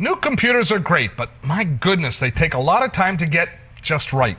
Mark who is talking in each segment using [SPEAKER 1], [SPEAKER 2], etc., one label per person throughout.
[SPEAKER 1] New computers are great, but my goodness, they take a lot of time to get just right.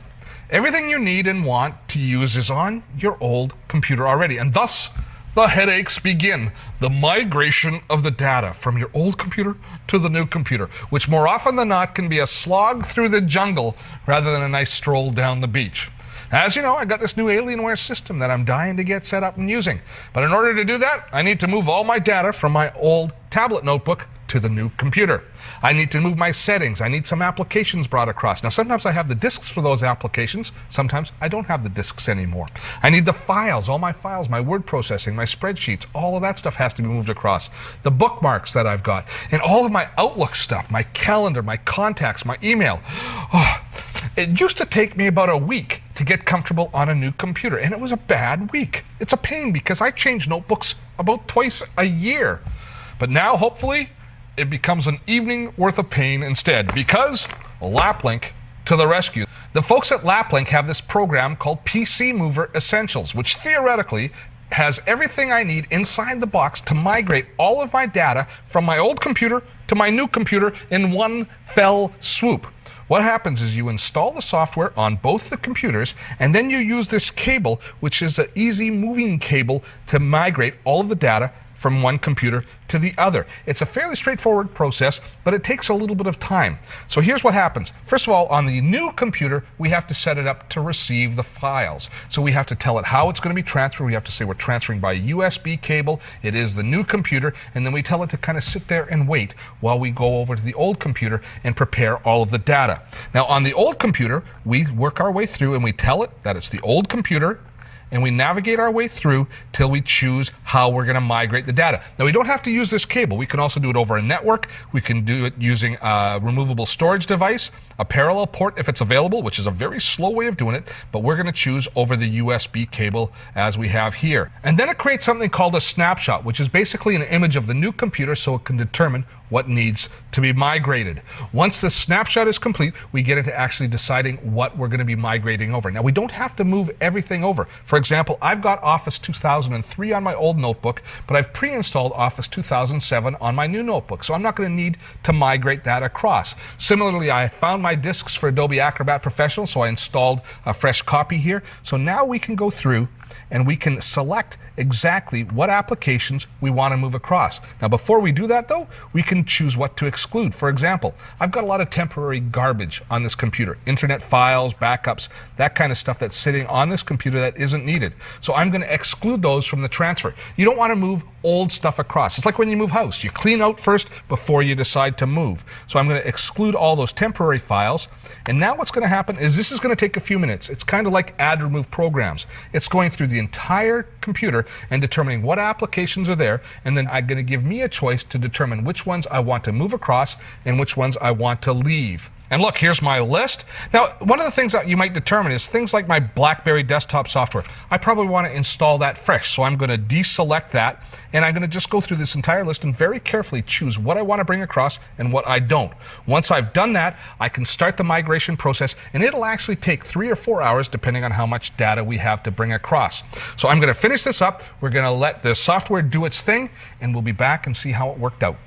[SPEAKER 1] Everything you need and want to use is on your old computer already, and thus the headaches begin. The migration of the data from your old computer to the new computer, which more often than not can be a slog through the jungle rather than a nice stroll down the beach. As you know, I got this new Alienware system that I'm dying to get set up and using. But in order to do that, I need to move all my data from my old tablet notebook to the new computer. I need to move my settings. I need some applications brought across. Now, sometimes I have the disks for those applications. Sometimes I don't have the disks anymore. I need the files, all my files, my word processing, my spreadsheets, all of that stuff has to be moved across. The bookmarks that I've got, and all of my Outlook stuff, my calendar, my contacts, my email. Oh, it used to take me about a week to get comfortable on a new computer, and it was a bad week. It's a pain because I change notebooks about twice a year. But now, hopefully, it becomes an evening worth of pain instead, because LapLink to the rescue. The folks at LapLink have this program called PC Mover Essentials, which theoretically has everything I need inside the box to migrate all of my data from my old computer to my new computer in one fell swoop. What happens is you install the software on both the computers, and then you use this cable, which is an easy moving cable, to migrate all of the data from one computer to the other. It's a fairly straightforward process, but it takes a little bit of time. So here's what happens. First of all, on the new computer, we have to set it up to receive the files. So we have to tell it how it's going to be transferred. We have to say we're transferring by USB cable. It is the new computer, and then we tell it to kind of sit there and wait while we go over to the old computer and prepare all of the data. Now, on the old computer, we work our way through and we tell it that it's the old computer, and we navigate our way through till we choose how we're going to migrate the data. Now, we don't have to use this cable. We can also do it over a network. We can do it using a removable storage device, a parallel port if it's available, which is a very slow way of doing it, but we're going to choose over the USB cable as we have here. And then it creates something called a snapshot, which is basically an image of the new computer so it can determine what needs to be migrated. Once the snapshot is complete, we get into actually deciding what we're going to be migrating over. Now, we don't have to move everything over. For example, I've got Office 2003 on my old notebook, but I've pre-installed Office 2007 on my new notebook, so I'm not going to need to migrate that across. Similarly, I found my disks for Adobe Acrobat Professional, so I installed a fresh copy here. So now we can go through and we can select exactly what applications we want to move across. Now, before we do that, though, we can choose what to exclude. For example, I've got a lot of temporary garbage on this computer, internet files, backups, that kind of stuff that's sitting on this computer that isn't needed. So I'm going to exclude those from the transfer. You don't want to move old stuff across. It's like when you move house. You clean out first before you decide to move. So I'm going to exclude all those temporary files. And now what's going to happen is this is going to take a few minutes. It's kind of like add remove programs. It's going through the entire computer and determining what applications are there, and then I'm going to give me a choice to determine which ones I want to move across and which ones I want to leave. And look, here's my list. Now, one of the things that you might determine is things like my BlackBerry desktop software. I probably want to install that fresh, so I'm going to deselect that, and I'm going to just go through this entire list and very carefully choose what I want to bring across and what I don't. Once I've done that, I can start the migration process, and it'll actually take 3 or 4 hours depending on how much data we have to bring across. So I'm going to finish this up. We're going to let the software do its thing, and we'll be back and see how it worked out.